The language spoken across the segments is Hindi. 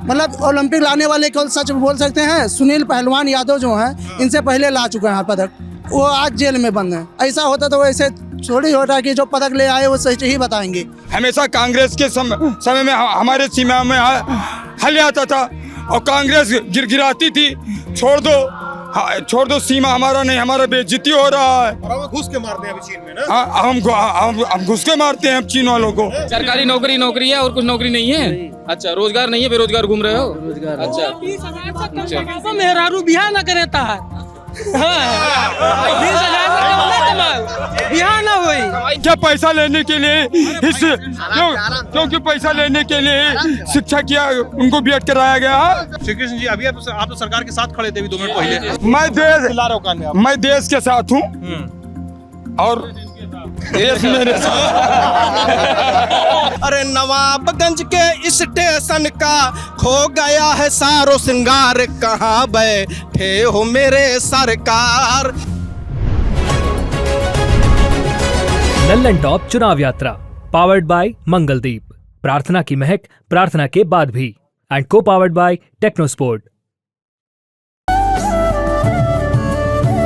मतलब ओलंपिक लाने वाले केवल सच बोल सकते हैं। सुनील पहलवान यादव जो हैं इनसे पहले ला चुके हैं पदक, वो आज जेल में बंद हैं। ऐसा होता तो वैसे थोड़ी होता कि जो पदक ले आए वो सच ही बताएंगे। हमेशा कांग्रेस के समय में हमारे सीमा में हल आता था और कांग्रेस गिरगिराती थी। छोड़ दो सीमा हमारा नहीं, हमारा बेइज्जती हो रहा है। और वो घुस के मारते हैं अभी चीन में ना। हम घुस के मारते हैं चीन वालों को। सरकारी नौकरी है और कुछ नौकरी नहीं है। अच्छा, रोजगार नहीं है, बेरोजगार घूम रहे हो। अच्छा, 20,000 से मेहरारू बिहार न करेता है। 20,000 से कम ना कमाओ, बिहार ना होई। क्या पैसा लेने के लिए क्योंकि पैसा लेने के लिए शिक्षा किया, उनको बीएड कराया गया। श्री कृष्ण जी, अभी आप तो सरकार के साथ खड़े थे अभी 2 मिनट पहले। मैं देश के साथ हूँ और देश मेरे साथ। अरे नवाबगंज के स्टेशन का खो गया है सारो सिंगार, कहाँ बैठे हो मेरे सरकार। लल्लन टॉप चुनाव यात्रा पावर्ड बाय मंगलदीप, प्रार्थना की महक प्रार्थना के बाद भी, एंड को पावर्ड बाय टेक्नोस्पोर्ट।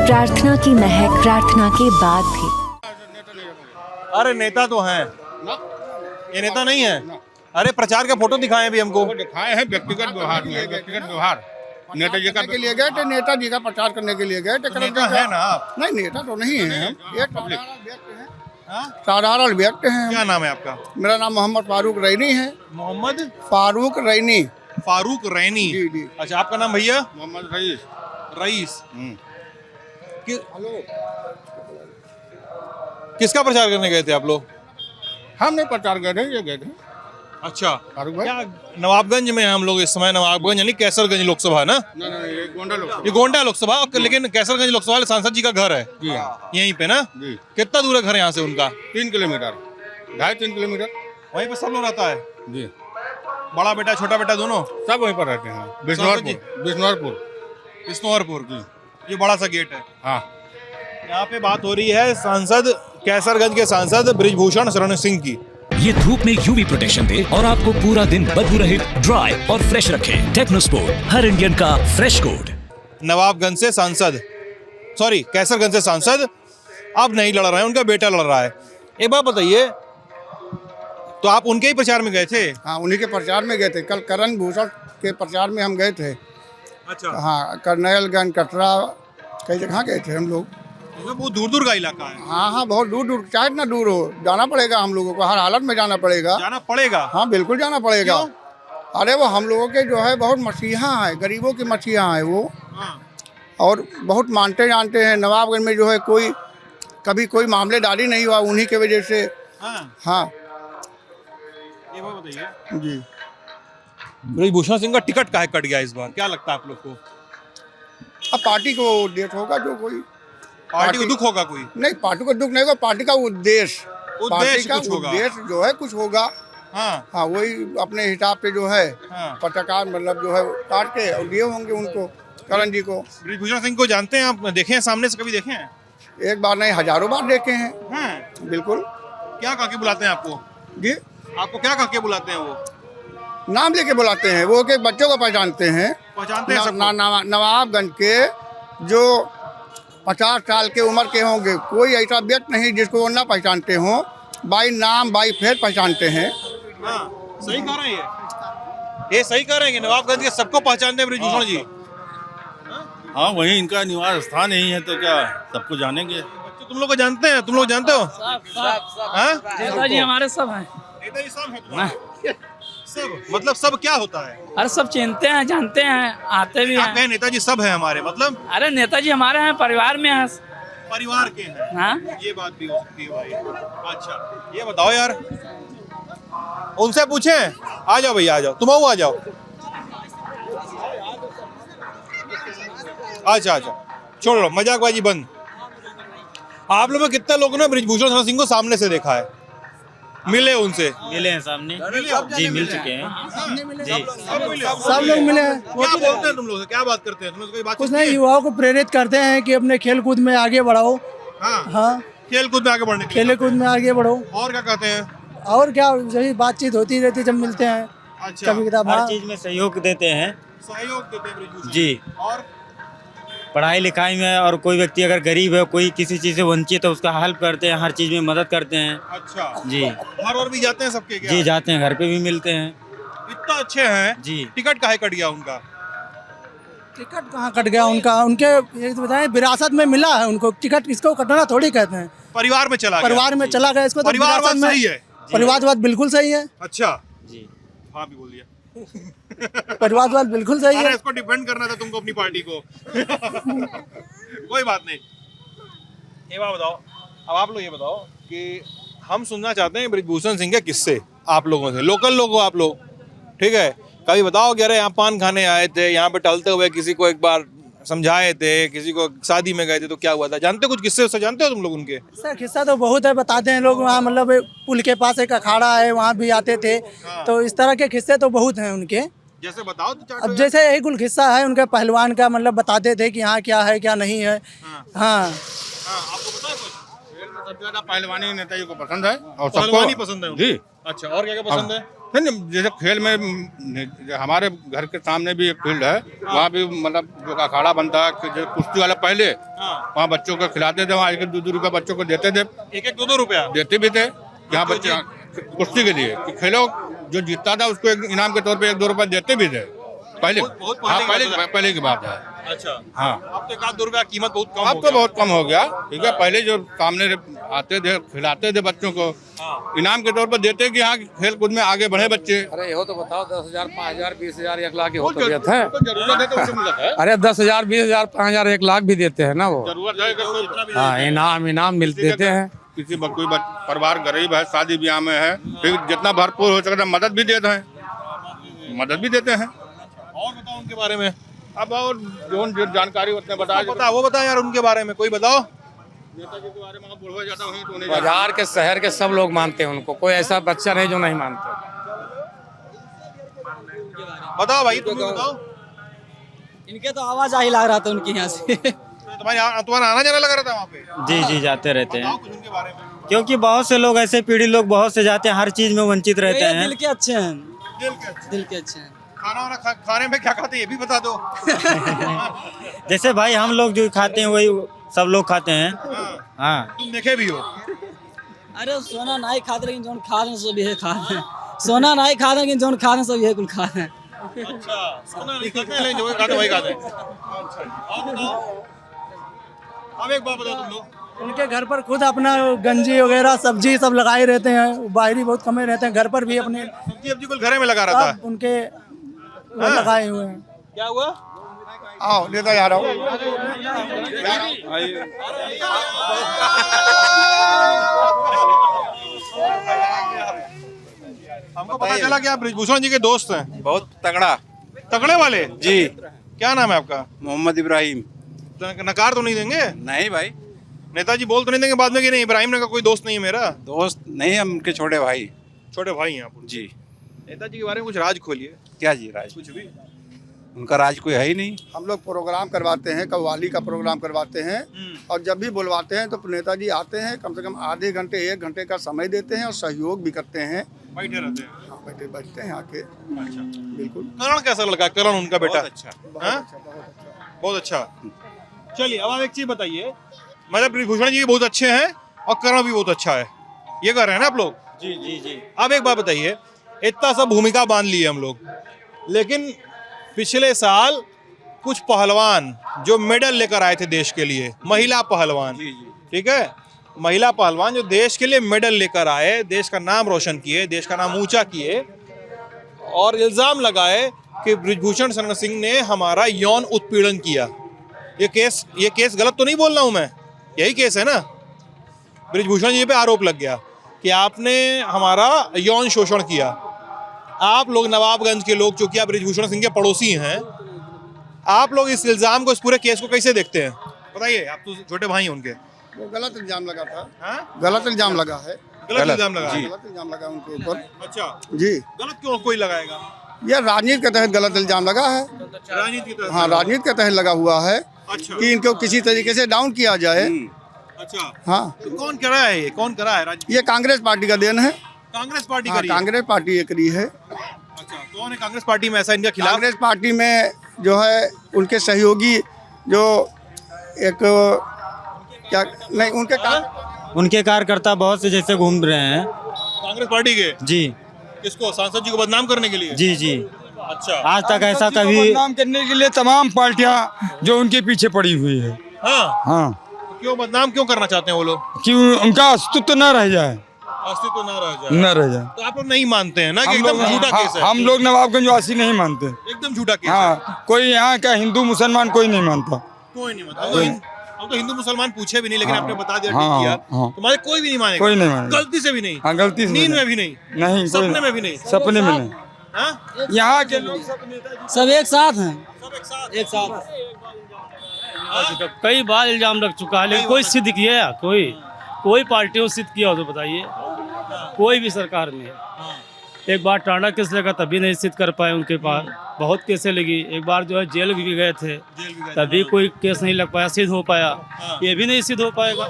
प्रार्थना की महक प्रार्थना के बाद भी। अरे नेता तो हैं, ये नेता नहीं है। अरे प्रचार के फोटो दिखाए भी हमको। दिखाए हैं व्यक्तिगत व्यवहार में, व्यक्तिगत व्यवहार नेताजी का के लिए गए थे, नेताजी का प्रचार करने के लिए गए थे। नेता है ना आप? नहीं, नेता तो नहीं है, हम एक साधारण व्यक्ति हैं। क्या नाम है आपका? मेरा नाम मोहम्मद फारूक रैनी है। मोहम्मद फारूक रैनी। फारूक रैनी। जी जी। अच्छा, आपका नाम भैया? मोहम्मद रईस। रईस। किसका प्रचार करने गए थे आप लोग? हम नहीं प्रचार कर रहे, ये गए थे। अच्छा, फारूक भाई? क्या नवाबगंज में हम लोग इस समय? नवाबगंज यानी कैसरगंज लोकसभा ना? नहीं, ये गोंडा लोग। ये गोंडा लोकसभा, लेकिन कैसरगंज लोकसभा सांसद जी का घर है जी हाँ। यहीं पे ना? जी। कितना दूर है घर यहाँ से उनका? 3 किलोमीटर, 2.5-3 किलोमीटर। वहीं पे सब लोग रहता है? जी, बड़ा बेटा छोटा बेटा दोनों सब वहीं पर रहते हैं। बिश्नौरपुर। बिश्नौरपुर की ये बड़ा सा गेट है। हाँ, यहाँ पे बात हो रही है सांसद कैसरगंज के सांसद बृजभूषण शरण सिंह की। ये धूप में यूवी प्रोटेक्शन दे और आपको पूरा दिन बदबू रहित, ड्राई और फ्रेश रखे। टेक्नोस्पोर्ट, हर इंडियन का फ्रेश कोड। नवाबगंज से सांसद, सॉरी कैसरगंज से सांसद अब नहीं लड़ रहे हैं, उनका बेटा लड़ रहा है। एक बात बताइए, तो आप उनके ही प्रचार में गए थे? हाँ, उन्हीं के प्रचार में गए थे। कल करण भूषण के प्रचार में हम गए थे। अच्छा। हाँ, करनैलगंज, कटरा, कई जगह गए थे हम लोग। बहुत दूर दूर का इलाका है। हाँ, बहुत दूर दूर, चाहे ना दूर हो, जाना पड़ेगा हम लोगों को, हर हालत में जाना पड़ेगा। जाना पड़ेगा? हाँ, बिल्कुल जाना पड़ेगा। अरे वो हम लोगों के जो है बहुत मसीहा है, गरीबों के मसीहा है वो। और बहुत मानते जानते हैं। नवाबगंज में जो है कोई कभी कोई मामलेदारी नहीं हुआ उन्हीं के वजह से। हाँ, ये बात बताइए जी। बृजभूषण सिंह का टिकट काहे कट गया इस बार, क्या लगता है आप लोग को? अब पार्टी को डेट होगा, जो कोई पार्टी को दुख होगा कोई? नहीं, पार्टी को दुख नहीं होगा, पार्टी का उद्देश्य कुछ होगा। उद्देश्य जो है कुछ होगा। हाँ हाँ, वही अपने हिसाब से जो है हाँ। पत्रकार मतलब जो है काट के और दिए होंगे उनको, करण जी को। बृजभूषण सिंह को जानते हैं आप? देखे हैं सामने से, कभी देखे हैं? एक बार नहीं, हजारों बार देखे हैं। बिल्कुल। क्या कह के बुलाते हैं आपको? जी, आपको क्या कह के बुलाते हैं वो? नाम लेके बुलाते हैं वो, के बच्चों को पहचानते हैं। पहचानते हैं सबको? नवाबगंज के जो 50 साल के उम्र के होंगे, कोई ऐसा व्यक्ति नहीं जिसको वो ना पहचानते हो। बाई नाम बाई फेस पहचानते हैं। हाँ, सही कह रहे हैं ये सही कह रहे हैं कि नवाबगंज के सबको पहचानते हैं बृजभूषण जी। हाँ, वहीं इनका निवास स्थान यही है, तो क्या सबको जानेंगे। तो तुम लोग को जानते हैं? तुम लोग जानते हो? हाँ? नेताजी हमारे सब हैं। नेताजी सब है तुम्हारे? सब मतलब सब क्या होता है? अरे सब चिनते हैं, जानते हैं, आते भी आप हैं। कहें नेताजी सब है हमारे, मतलब अरे नेताजी हमारे हैं, परिवार में हैं। परिवार के हैं। हाँ, ये बात भी हो सकती है भाई। अच्छा, ये बताओ यार, उनसे पूछें। आ जाओ भैया, आ जाओ, तुम आ जाओ। अच्छा, छोड़ो मजाकबाजी बंद। आप लोगों में कितने लोगों ने बृजभूषण शरण सिंह को सामने से देखा है? मिले उनसे? मिले हैं सामने जी, मिल चुके हैं जी, सब लोग मिले हैं। क्या बोलते हैं तुम लोग? क्या बात करते हैं तुम लोग? कोई बात कुछ नहीं, युवाओं को प्रेरित करते हैं कि अपने खेल कूद में आगे बढ़ाओ। हाँ, खेल कूद में आगे बढ़ने के लिए। खेल कूद में आगे बढ़ो। और क्या कहते हैं? और क्या, यही बातचीत होती रहती जब मिलते हैं। अच्छा, कभी किताब हर चीज में सहयोग देते हैं सहयोग देते हैं बृजभूषण जी। और पढ़ाई लिखाई में, और कोई व्यक्ति अगर गरीब है, कोई किसी चीज से वंचित है, उसका हेल्प करते हैं, हर चीज में मदद करते हैं अच्छा जी। घर और भी जाते हैं सबके क्या? जी जाते हैं, घर पे भी मिलते हैं इतना अच्छे हैं जी। टिकट काहे कट गया उनका? टिकट कहाँ कट गया उनका? उनके ये तो बताएं, विरासत में मिला है उनको टिकट। इसको कटना थोड़ी कहते हैं, परिवार में चला गया। परिवार में चला गया। इसको तो परिवारवाद विरासत में सही है। परिवारवाद बिल्कुल सही है। अच्छा जी। हाँ भी बोल दिया। परिवारवाद बिल्कुल सही अरे है। इसको डिफेंड करना था तुमको अपनी पार्टी को। कोई बात नहीं। ये बात बताओ, अब आप लोग ये बताओ कि हम सुनना चाहते हैं बृजभूषण सिंह के किस्से आप लोगों से। लोकल लोग हो आप लोग, ठीक है? कभी बताओ कि अरे यहाँ पान खाने आए थे, यहाँ पे टहलते हुए किसी को एक बार समझाए थे, किसी को शादी में गए थे तो क्या हुआ था? जानते हो कुछ किस्से उससे? जानते हो तुम लोग उनके? सर किस्सा तो बहुत है, बताते हैं लोग। वहाँ मतलब पुल के पास एक अखाड़ा है, वहाँ भी आते थे। तो इस तरह के किस्से तो बहुत हैं उनके। जैसे बताओ तो अब जैसे एक कुल किस्सा है उनके पहलवान का, मतलब बताते थे कि यहाँ क्या है क्या नहीं है। हाँ आपको पता है कुछ? सबसे ज्यादा पहलवानी नेताजी को पसंद है और पहलवानी पसंद है उनको? जी। अच्छा, और क्या क्या पसंद है? नहीं, जैसे खेल में हमारे घर के सामने भी एक फील्ड है, वहाँ भी मतलब जो अखाड़ा बनता है कि जो कुश्ती वाला पहले वहाँ बच्चों को खिलाते थे, वहाँ 1-2 रुपये बच्चों को देते थे। 1-2 रुपया देते भी थे यहाँ बच्चे कुश्ती के लिए कि खेलो, जो जीतता था उसको एक इनाम के तौर पे 1-2 रुपये देते भी थे पहले। बहुत हाँ, पहले पहले की बात है। अच्छा हाँ, अब तो 1-2 रुपया कीमत बहुत कम हो अब तो बहुत कम हो गया, ठीक है? पहले जो सामने आते थे खिलाते थे बच्चों को, इनाम के तौर पर देते कि हाँ खेल कूद में आगे बढ़े बच्चे। अरे हो तो बताओ, 10,000, 5,000, 20,000, 1 लाख हो तबीयत है। तो जरूरत है तो उसे मिलता है। अरे 10,000, 20,000, 5,000, 1 लाख भी देते हैं ना वो। जरूरत है हाँ, इनाम मिलते देते हैं। किसी कोई परिवार गरीब है, शादी ब्याह में है, फिर जितना भरपूर हो सकता है मदद भी देते हैं, मदद भी देते हैं। और बताओ उनके बारे में। अब और जो जानकारी उतने बताया पता वो बताओ यार उनके बारे में, कोई बताओ। नेताजी के बारे में आप बुढ़वा ज्यादा हुई तो नहीं बाजार के शहर के सब लोग मानते हैं उनको, कोई ऐसा बच्चा नहीं जो नहीं मानते। बताओ भाई, तुम बताओ। इनके तो आवाज आ ही लग रहा था उनके यहाँ से। तुम्हारा आना जाना लगा रहता है वहाँ पे? जी जी जाते रहते हैं, कुछ उनके बारे में। क्योंकि बहुत से लोग ऐसे पीढ़ी लोग बहुत से जाते हैं, हर चीज में वंचित रहते हैं। दिल के अच्छे हैं, दिल के अच्छे हैं। खाना वाना खाने में क्या खाते हैं ये भी बता दो। जैसे भाई हम लोग जो खाते हैं वही सब लोग खाते हैं। हाँ तुम देखे भी हो? अरे सोना नहीं खाते लेकिन जोन खा रहे हैं सब यही खा रहे हैं। सोना नहीं खा रहे लेकिन जोन खा रहे हैं सब यही कुल खा रहे हैं। अच्छा, सोना नहीं खाते हैं लेकिन जो खाते वही खाते हैं। और बताओ, अब एक बात बताओ तुम लोग। उनके घर पर खुद अपना गंजी वगैरह सब्जी सब लगाए रहते हैं, बाहरी बहुत कमे रहते हैं। घर पर भी अपने सब्जी कुल घरे में लगा रहता है। उनके लगाए हुए हैं। क्या हुआ? आओ नेता जा रहा हूँ। हमको पता चला कि आप बृजभूषण जी के दोस्त हैं। बहुत तगड़ा। तगड़े वाले जी। क्या नाम है आपका? मोहम्मद इब्राहिम। नकार तो नहीं देंगे? नहीं भाई, नेताजी बोल तो नहीं देंगे बाद में कि नहीं इब्राहिम ने का कोई दोस्त नहीं है मेरा? दोस्त नहीं, हम उनके छोटे भाई। छोटे भाई हैं आप? जी। नेताजी के बारे में कुछ राज खोलिए। क्या जी राज? कुछ भी। उनका राज कोई है ही नहीं। हम लोग प्रोग्राम करवाते हैं, कव्वाली का प्रोग्राम करवाते हैं, और जब भी बुलवाते हैं तो नेताजी आते हैं, कम से कम आधे घंटे 1 घंटे का समय देते हैं और सहयोग भी करते हैं। बैठे रहते हैं? हाँ, बैठते हैं आके। अच्छा, बिल्कुल। करण कैसा लगा? करण उनका बेटा बहुत अच्छा। बहुत अच्छा। चलिए अब आप एक चीज बताइए, मतलब बृजभूषण जी बहुत अच्छे हैं और करण भी बहुत अच्छा है, ये कह रहे हैं ना आप लोग? जी जी जी। अब एक बात बताइए, इतना सब भूमिका बांध ली है हम लोग, लेकिन पिछले साल कुछ पहलवान जो मेडल लेकर आए थे देश के लिए, महिला पहलवान, ठीक है, महिला पहलवान जो देश के लिए मेडल लेकर आए, देश का नाम रोशन किए, देश का नाम ऊंचा किए, और इल्जाम लगाए कि बृजभूषण शरण सिंह ने हमारा यौन उत्पीड़न किया। ये केस गलत तो नहीं बोल रहा हूं मैं, यही केस है ना? बृजभूषण जी पे आरोप लग गया कि आपने हमारा यौन शोषण किया। आप लोग नवाबगंज के लोग, चूंकि आप बृजभूषण सिंह के पड़ोसी हैं, आप लोग इस इल्जाम को, इस पूरे केस को कैसे देखते हैं? बताइए, आप तो छोटे भाई हैं उनके। वो गलत इल्जाम लगा था। हाँ? गलत इल्जाम लगा है। गलत इल्जाम लगा? गलत इल्जाम लगा उनके ऊपर। अच्छा जी। गलत क्यों कोई लगाएगा? यह राजनीति के तहत गलत इल्जाम लगा है। राजनीति की तरफ? हाँ, राजनीति के तहत लगा हुआ है। अच्छा। कि इनको किसी तरीके से डाउन किया जाए। अच्छा। हाँ। तो कौन करा है ये? कौन करा है? ये कांग्रेस पार्टी का देन है। कांग्रेस पार्टी हाँ, करी है? कांग्रेस पार्टी ये करी है। अच्छा, कौन है कांग्रेस पार्टी में ऐसा इनके खिलाफ? कांग्रेस पार्टी में जो है उनके सहयोगी जो एक क्या नहीं उनके कार्यकर्ता बहुत से जैसे घूम रहे हैं कांग्रेस पार्टी के। जी किसको? सांसद जी को बदनाम करने के लिए? जी जी। अच्छा। आज तक ऐसा किसी को कभी बदनाम करने के लिए तमाम पार्टियां जो उनके पीछे पड़ी हुई है। हाँ, हाँ, क्यों बदनाम क्यों करना चाहते हैं वो लोग? कि उनका अस्तित्व न रह जाए, अस्तित्व न रह जाए। न रह जाए। तो आप लोग नहीं मानते हैं ना कि हम एकदम लोग झूठा केस है? हम लोग नवाबगंज वासी नहीं मानते। एकदम झूठा केस है। हाँ, कोई यहाँ का हिंदू मुसलमान कोई नहीं मानता। कोई नहीं मानता। हम तो हिंदू मुसलमान पूछे भी नहीं, लेकिन हाँ, आपने बता दिया, हाँ, ठीक किया। हाँ। तुम्हारे कोई भी नहीं मानेगा? कोई नहीं मानेगा। गलती से भी नहीं? हाँ, गलती से नींद में भी नहीं? नहीं, सपने में भी नहीं? सपने में नहीं। हाँ? यहाँ के लोग सब एक साथ हैं, सब एक साथ? एक साथ। कई बार इल्जाम रख चुका है, लेकिन कोई सिद्ध किया है? कोई पार्टी को सिद्ध किया हो तो बताइए। कोई भी सरकार में एक बार टांडा केस लगा तभी नहीं सिद्ध कर पाए उनके पास। बहुत केसें लगी, एक बार जो है जेल भी गए थे तभी कोई केस नहीं लग पाया, सिद्ध हो पाया। ये भी नहीं सिद्ध हो पाएगा।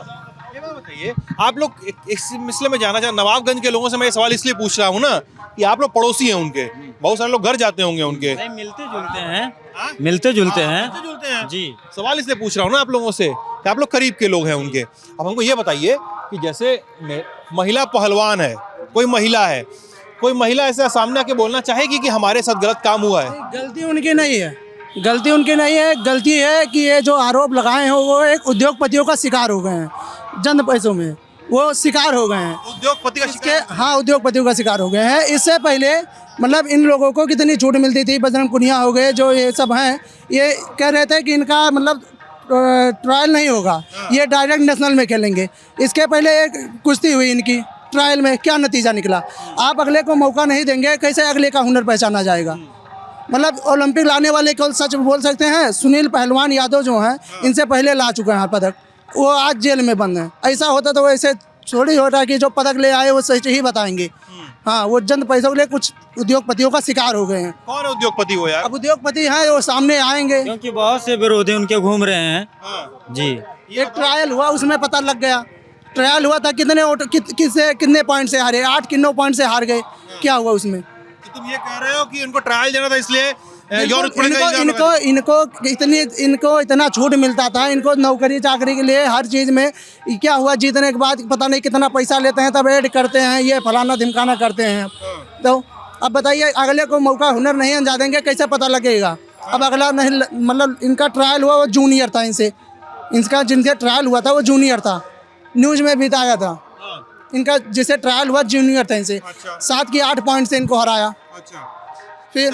ये बात बताइए, आप लोग इस मसले में जाना चाह नवाबगंज के लोगों से मैं ये सवाल इसलिए पूछ रहा हूँ ना कि आप लोग पड़ोसी हैं उनके, बहुत सारे लोग घर जाते होंगे उनके। नहीं, मिलते जुलते हैं, मिलते जुलते हैं जी। सवाल इसलिए पूछ रहा हूँ ना आप लोगों से कि आप लोग करीब के लोग हैं उनके। अब हमको ये बताइए कि जैसे महिला पहलवान है, कोई महिला ऐसा सामने आके बोलना चाहेगी कि हमारे साथ गलत काम हुआ है? गलती उनकी नहीं है, गलती उनकी नहीं है। गलती है कि ये जो आरोप लगाए हैं वो एक उद्योगपतियों का शिकार हो गए हैं। चंद पैसों में वो शिकार हो गए हैं। उद्योगपति का शिकार? हाँ, उद्योगपतियों का शिकार हो गए हैं। इससे पहले मतलब इन लोगों को कितनी छूट मिलती थी। बजरंग पुनिया हो गए, जो ये सब हैं, ये कह रहे थे कि इनका मतलब ट्रायल नहीं होगा, ये डायरेक्ट नेशनल में खेलेंगे। इसके पहले एक कुश्ती हुई इनकी, ट्रायल में क्या नतीजा निकला? आप अगले को मौका नहीं देंगे, कैसे अगले का हुनर पहचाना जाएगा? मतलब ओलंपिक लाने वाले केवल सच बोल सकते हैं। सुनील पहलवान यादव जो हैं, इनसे पहले ला चुके हैं पदक, वो आज जेल में बंद हैं। ऐसा होता तो वैसे थोड़ी होता कि जो पदक ले आए वो सच ही बताएंगे। हाँ, वो चंद पैसों के लिए कुछ उद्योगपतियों का शिकार हो गए हैं। कौन है उद्योगपति हो यार? अब उद्योगपति हैं, वो सामने आएंगे क्योंकि बहुत से विरोधी उनके घूम रहे हैं जी। एक ट्रायल हुआ, उसमें पता लग गया। ट्रायल हुआ था, कितने पॉइंट से हारे? 8 किन्नों पॉइंट से हार गए। क्या हुआ उसमें? तो तुम ये कह रहे हो कि इनको ट्रायल देना था इसलिए इनको इतना छूट मिलता था, इनको नौकरी चाकरी के लिए हर चीज़ में। क्या हुआ? जीतने के बाद पता नहीं कितना पैसा लेते हैं, तब ऐड करते हैं, ये फलाना ढिमकाना करते हैं। तो अब बताइए, अगले को मौका हुनर नहीं अंजा देंगे, कैसे पता लगेगा? अब अगला नहीं, मतलब इनका ट्रायल हुआ, वो जूनियर था इनका जिनका ट्रायल हुआ था वो जूनियर था, न्यूज़ में भी आया था। इनका जिसे ट्रायल हुआ जूनियर था, इनसे 7 की 8 पॉइंट से इनको हराया। फिर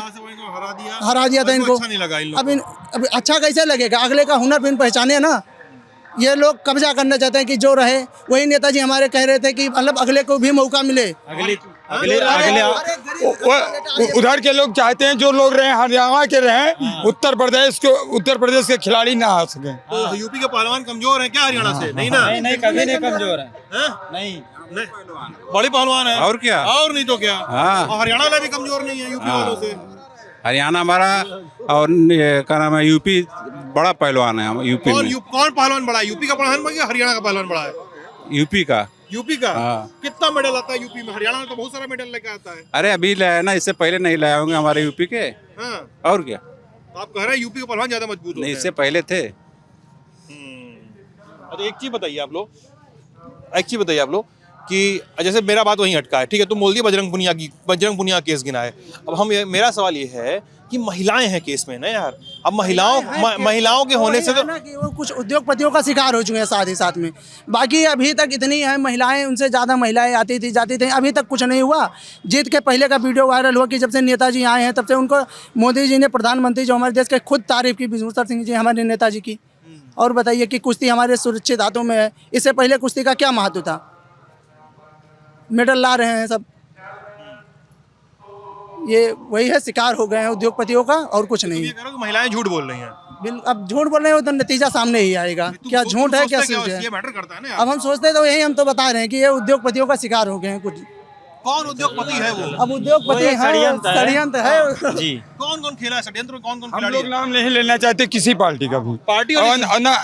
हरा दिया था इनको। अच्छा नहीं लगा इन लोगों अब अच्छा कैसे लगेगा? अगले का हुनर बिन पहचाने ना। ये लोग कब्जा करना चाहते हैं कि जो रहे वही। नेताजी हमारे कह रहे थे कि मतलब अगले को भी मौका मिले। उधर के लोग चाहते हैं जो लोग रहे हरियाणा के रहे, उत्तर प्रदेश के खिलाड़ी ना आ सके। तो यूपी के पहलवान कमजोर हैं क्या हरियाणा से? नहीं ना, नहीं कभी नहीं कमजोर है। नहीं, बड़ी पहलवान है। और क्या? और नहीं तो क्या? हाँ। और हरियाणा वाले भी कमजोर नहीं है यूपी वालों से। हरियाणा हमारा और क्या नाम है, यूपी बड़ा पहलवान है। यूपी में कौन पहलवान बड़ा है? यूपी का पहलवान बड़ा है, हरियाणा का पहलवान बड़ा है? यूपी का। यूपी का? हाँ। कितना मेडल आता है यूपी में? हरियाणा में तो बहुत सारा मेडल लेके आता है। अरे अभी लाया ना, इससे पहले नहीं लाए होंगे हमारे यूपी के। हाँ। और क्या? तो आप कह रहे हैं यूपी के पहलवान ज्यादा मजबूत नहीं, इससे पहले थे। अच्छा, एक चीज बताइए आप लोग कि जैसे मेरा बात वहीं अटका है, ठीक है, तुम बोल दिए बजरंग पुनिया केस गिना है। अब मेरा सवाल ये है कि महिलाएं हैं केस में ना यार। अब महिलाओं के होने से तो कि वो कुछ उद्योगपतियों का शिकार हो चुके हैं साथ ही साथ में। बाकी अभी तक इतनी है महिलाएं, उनसे ज़्यादा महिलाएं आती थी जाती थी, अभी तक कुछ नहीं हुआ। जीत के पहले का वीडियो वायरल हुआ कि जब से नेताजी आए हैं तब से उनको मोदी जी ने, प्रधानमंत्री जो हमारे देश के, खुद तारीफ की विभूषण सिंह जी हमारे नेताजी की। और बताइए कि कुश्ती हमारे सुरक्षित हाथों में है। इससे पहले कुश्ती का क्या महत्व था? मेडल ला रहे हैं सब। ये वही है, शिकार हो गए हैं उद्योगपतियों का, और कुछ नहीं। ये कह रहे हो कि महिलाएं झूठ बोल रही हैं। अब झूठ बोल रहे हो तो नतीजा सामने ही आएगा। क्या झूठ है, क्या सच है? ये मैटर करता है ना। अब हम सोचते तो यही, हम तो बता रहे हैं कि ये उद्योगपतियों का शिकार हो गए हैं कुछ। कौन उद्योगपति है वो? अब उद्योगपति षड्यंत्र है जी। कौन खेला है षड्यंत्र? कौन हम खिलाड़ी लोग है? नाम नहीं लेना चाहते किसी पार्टी का भी, पार्टी और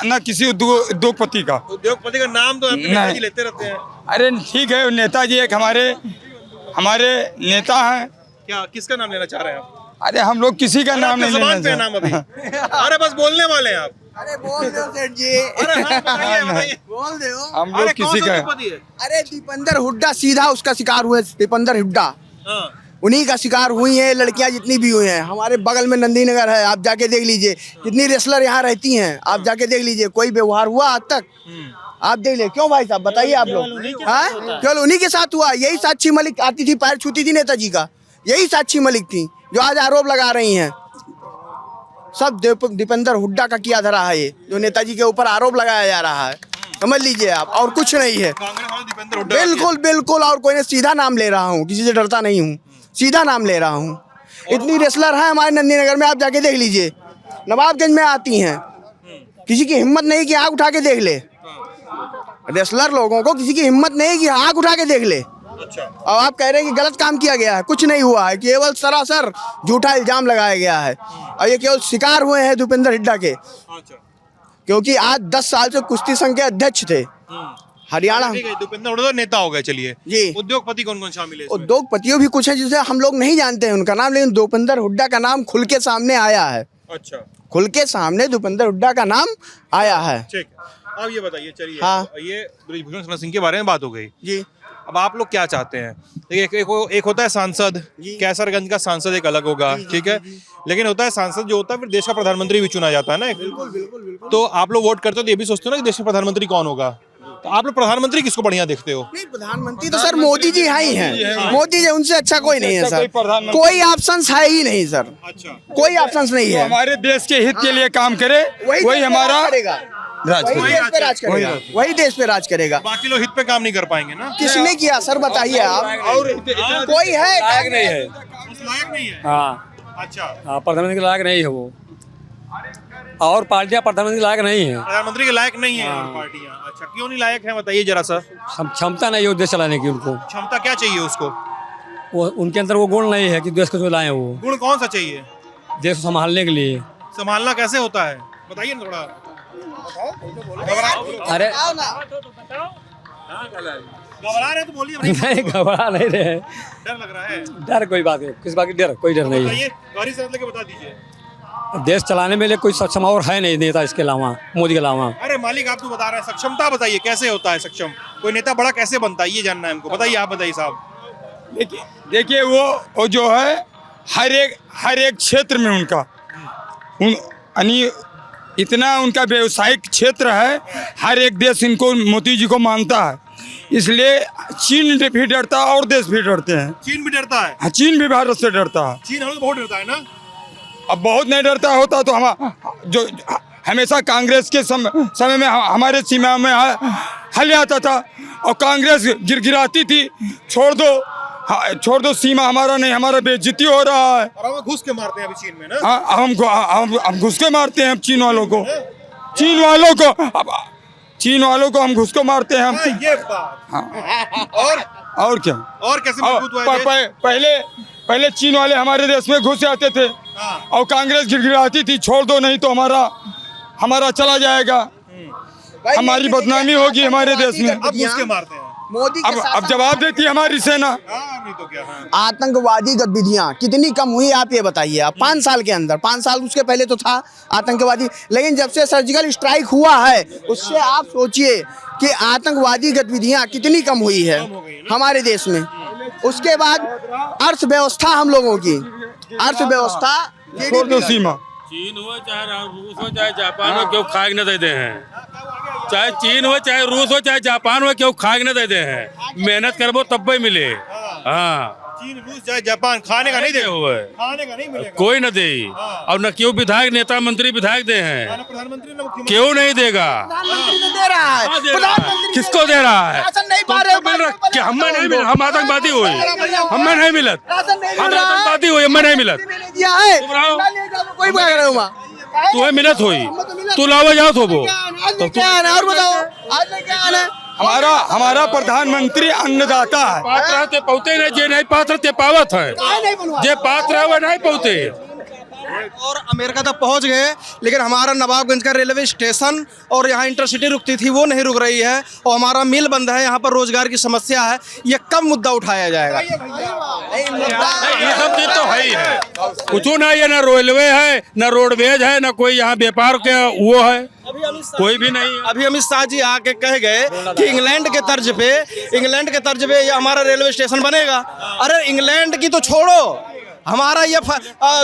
ना किसी उद्योगपति का। उद्योगपति का नाम तो नेताजी लेते रहते हैं। अरे ठीक है, नेताजी एक हमारे नेता हैं। क्या किसका नाम लेना चाह रहे हैं आप? अरे हम लोग किसी का नाम नहीं ज़बान पे लेना नाम अभी। अरे बस बोलने वाले हैं आप। अरे बोल दो सेठ जी, अरे हाँ, बताइए। बोल दो। हम अरे लोग किसी का उद्योगपति है? अरे दीपेंद्र हुड्डा सीधा उसका शिकार हुए। दीपेंद्र हुड्डा हाँ। उन्हीं का शिकार हुई है लड़कियां जितनी भी हुई हैं। हमारे बगल में नंदी नगर है, आप जाके देख लीजिए कितनी रेसलर यहाँ रहती हैं। आप जाके देख लीजिए कोई व्यवहार हुआ आज तक? आप देख ले। क्यों भाई साहब बताइए आप लोग? हाँ, केवल उन्हीं के साथ हुआ। यही साक्षी मलिक आती थी, पैर छूती थी नेताजी का, यही साक्षी मलिक थी जो आज आरोप लगा रही हैं। सब दीपेंद्र हुड्डा का किया धरा है ये, जो नेताजी के ऊपर आरोप लगाया जा रहा है। समझ लीजिए आप, और कुछ नहीं है। बिल्कुल बिल्कुल। और कोई ने सीधा नाम ले रहा हूँ, किसी से डरता नहीं हूँ, सीधा नाम ले रहा हूँ। इतनी रेसलर है हमारे नंदी नगर में, आप जाके देख लीजिए। नवाबगंज में आती हैं, किसी की हिम्मत नहीं कि आँख उठा के देख ले। रेसलर लोगों को किसी की हिम्मत नहीं कि आँख उठा के देख ले। और आप कह रहे हैं कि गलत काम किया गया है, कुछ नहीं हुआ है, केवल सरासर झूठा इल्जाम लगाया गया है। और ये केवल शिकार हुए हैं दीपेंद्र हुड्डा के, क्योंकि आज 10 साल से कुश्ती संघ के अध्यक्ष थे हरियाणा। दीपेंद्र हुड्डा नेता हो गए। चलिए जी, उद्योगपति कौन कौन शामिल है इसमें? उद्योगपतियों भी कुछ है जिसे हम लोग नहीं जानते हैं उनका नाम, लेकिन दीपेंद्र हुड्डा का नाम खुल के सामने आया है। अच्छा, खुल के सामने दीपेंद्र हुड्डा का नाम आया है। ठीक। अब ये बताइए, चलिए हाँ। ये बृजभूषण शरण सिंह के बारे में बात हो गई जी। अब आप लोग क्या चाहते हैं? देखिए एक होता है सांसद, कैसरगंज का सांसद एक अलग होगा, ठीक है, लेकिन होता है सांसद जो होता है फिर देश का प्रधानमंत्री भी चुना जाता है ना। बिल्कुल। तो आप लोग वोट करते हो तो ये भी सोचते हो ना कि देश का प्रधानमंत्री कौन होगा, तो आप लोग प्रधानमंत्री किसको बढ़िया देखते हो? नहीं, प्रधानमंत्री तो सर मोदी जी है ही हैं। मोदी जी, उनसे अच्छा कोई नहीं है सर। कोई ऑप्शन है ही नहीं सर। अच्छा, कोई ऑप्शन नहीं है। हमारे देश के हित के लिए काम करे, वही हमारा वही देश पे राज करेगा, वही देश पे राज करेगा। बाकी लोग हित पे काम नहीं कर पाएंगे ना। किसने किया सर बताइए आप? और कोई है? लायक नहीं है। लायक नहीं है। हाँ अच्छा, प्रधानमंत्री के लायक नहीं है वो, और पार्टियां प्रधानमंत्री लायक नहीं है। प्रधानमंत्री के लायक नहीं है पार्टियां। अच्छा, क्यों नहीं लायक है बताइए जरा सा। क्षमता नहीं है देश चलाने की उनको। क्षमता क्या चाहिए उसको? वो उनके अंदर वो गुण नहीं है कि देश को जो लाए वो। गुण कौन सा चाहिए देश को संभालने के लिए? संभालना कैसे होता है बताइए ना थोड़ा। अरे घबरा रहे तो बोलिए। नहीं, घबरा नहीं रहे। डर लग रहा है? डर कोई बात नहीं, किस बात की डर? कोई डर नहीं है। बताइए, गौरी सर लेके बता दीजिए। देश चलाने में लिए कोई सक्षम और है नहीं नेता इसके अलावा, मोदी के अलावा। अरे मालिक, आप तो बता रहे हैं सक्षमता, बताइए कैसे होता है सक्षम? कोई नेता बड़ा कैसे बनता है, ये जानना है हमको। बताइए, आप बताइए साहब। देखिए वो जो है हर एक क्षेत्र में उनका यानी इतना उनका व्यवसायिक क्षेत्र है, हर एक देश इनको मोदी जी को मानता है, इसलिए चीन भी डरता है और देश भी डरते हैं। चीन भी डरता है? हाँ, चीन भी भारत से डरता है। चीन हम बहुत डरता है ना। अब बहुत नहीं डरता होता तो हम जो हमेशा कांग्रेस के समय में हमारे सीमा में हल आता था और कांग्रेस गिराती थी, छोड़ दो सीमा हमारा नहीं, हमारा बेइज्जती हो रहा है। और हम घुस के मारते हैं अभी चीन में ना। हम घुस के मारते हैं चीन वालों को हम घुस को मारते हैं हम। ये बात। और क्या? और कैसे मजबूत हुआ है? पहले चीन वाले हमारे देश में घुस जाते थे और कांग्रेस गिराती थी, छोड़ दो नहीं तो हमारा चला जाएगा, हमारी बदनामी होगी हमारे देश में। अब घुस के मारते हैं मोदी के अब जवाब देती है हमारी सेना। नहीं तो क्या। आतंकवादी गतिविधियां कितनी कम हुई आप ये बताइए। आप 5 साल के अंदर, 5 साल उसके पहले तो था आतंकवादी, लेकिन जब से सर्जिकल स्ट्राइक हुआ है उससे आप सोचिए कि आतंकवादी गतिविधियां कितनी कम हुई है हमारे देश में। उसके बाद अर्थव्यवस्था, हम लोगों की अर्थव्यवस्था, छोड़ दो सीमा। चीन हो चाहे रूस हो चाहे जापान हो, क्यों खाए न देते हैं? चाहे चीन हो चाहे रूस हो चाहे जापान हो, क्यों खाए न देते हैं? मेहनत करबो तब भी मिले। हाँ, चीन रूस चाहे जापान खाने का नहीं दे हुए, खाने का नहीं मिलेगा, कोई न दे। और न क्यों विधायक नेता मंत्री विधायक दे हैं, क्यों नहीं देगा? दे रहा है। किसको दे रहा है? नहीं पा रहे कि हमें नहीं मिला, हम आतंकवादी हुए, हमें नहीं मिलत, हम आतंकवादी हुए, हमें नहीं मिलत। कोई तुम्हें मिलत हुई, तू लावा जाओ तो वो तो क्या है और बताओ आज में क्या है? हमारा प्रधानमंत्री अन्नदाता है। पात्र ते पौते नहीं, जे नहीं पात्र ते पावत है, जे पात्र है वो नहीं पौते। और अमेरिका तक पहुंच गए, लेकिन हमारा नवाबगंज का रेलवे स्टेशन और यहाँ इंटरसिटी रुकती थी वो नहीं रुक रही है, और हमारा मिल बंद है, यहाँ पर रोजगार की समस्या है। ये कब मुद्दा उठाया जाएगा? ये सब चीज तो है ही है, कुछ ना, ये ना रेलवे है, ना रोडवेज है, ना कोई यहाँ व्यापार के वो है, कोई भी नहीं है। अभी अमित शाह जी आके कह गए कि इंग्लैंड के तर्ज पे ये हमारा रेलवे स्टेशन बनेगा। अरे इंग्लैंड की तो छोड़ो, हमारा ये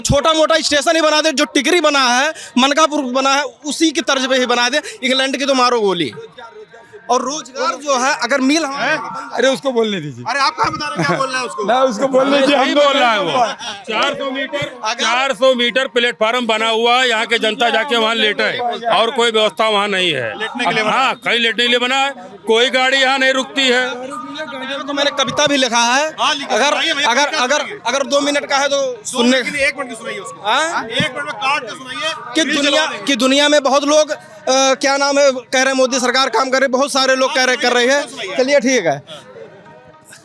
छोटा मोटा स्टेशन ही बना दे, जो टिकरी बना है, मनकापुर बना है, उसी की तर्ज पे ही बना दे। इंग्लैंड की तो मारो गोली। और रोजगार जो है, अगर मिल अरे उसको बोलने दीजिए। अरे आप कहाँ बता रहे हैं क्या बोल रहे हैं उसको? ना उसको बोलने दीजिए, हम बोल रहा है वो 400 मीटर प्लेटफार्म बना हुआ है, यहाँ के जनता जाके वहाँ लेटे है, और कोई व्यवस्था वहाँ नहीं है। हाँ, कहीं लेटने के लिए बना है, कोई गाड़ी यहाँ नहीं रुकती है। तो मैंने कविता भी लिखा है, अगर 2 मिनट का है तो सुनने। 1 मिनट सुनाइए उसको। 1 मिनट में काट के सुनाइए कि दुनिया में बहुत लोग क्या नाम है कह रहे हैं मोदी सरकार काम कर रही है, बहुत सारे लोग कर रहे हैं। चलिए ठीक है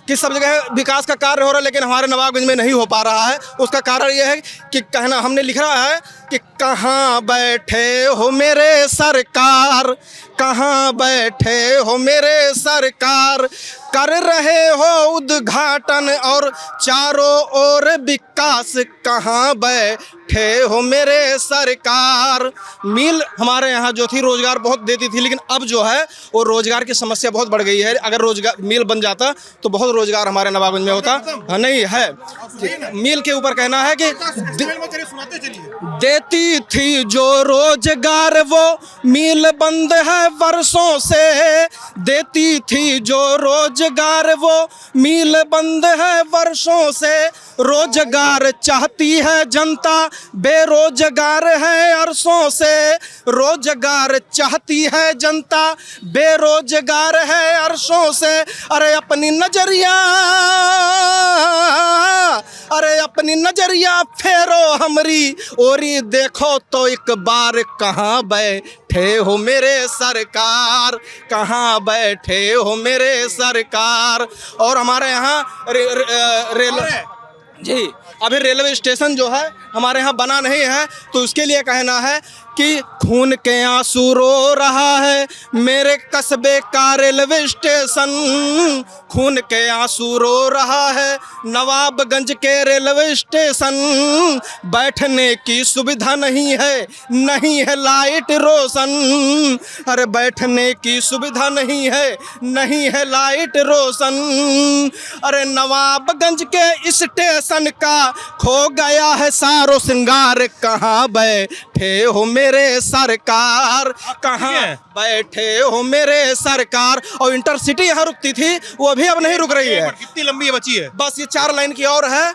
कि सब जगह विकास का कार्य हो रहा है, लेकिन हमारे नवाबगंज में नहीं हो पा रहा है। उसका कारण यह है कि कहना हमने लिख रहा है कि कहाँ बैठे हो मेरे सरकार, कहाँ बैठे हो मेरे सरकार, कर रहे हो उद्घाटन और चारों ओर विकास, कहाँ बैठे हो मेरे सरकार। मिल हमारे यहाँ जो थी रोजगार बहुत देती थी, लेकिन अब जो है वो रोजगार की समस्या बहुत बढ़ गई है। अगर रोजगार मिल बन जाता तो बहुत रोजगार हमारे नवाबगंज में होता। नहीं है, मिल के ऊपर कहना है कि देती थी जो रोजगार वो मिल बंद है वर्षों से, देती थी जो रोजगार वो मिल बंद है वर्षों से, रोजगार चाहती है जनता बेरोजगार है अरसों से, रोजगार चाहती है जनता बेरोजगार है अरसों से। अरे अपनी नजरिया फेरो हमरी ओरी देखो तो एक बार, कहाँ बैठे हो मेरे सरकार, कहाँ बैठे हो मेरे सरकार। और हमारे यहाँ जी अभी रेलवे स्टेशन जो है हमारे यहाँ बना नहीं है, तो उसके लिए कहना है कि खून के आंसू रो रहा है मेरे कस्बे का रेलवे स्टेशन, खून के आंसू रो रहा है नवाबगंज के रेलवे स्टेशन। बैठने की सुविधा नहीं है लाइट रोशन, अरे बैठने की सुविधा नहीं है लाइट रोशन। अरे नवाबगंज के स्टेशन का खो गया है सारो श्रृंगार, कहाँ बैठे हो मेरे सरकार, कहाँ बैठे हो मेरे सरकार। और इंटरसिटी यहाँ रुकती थी, वो भी अब नहीं रुक रही है। कितनी लंबी बची है? बस ये 4 लाइन की और है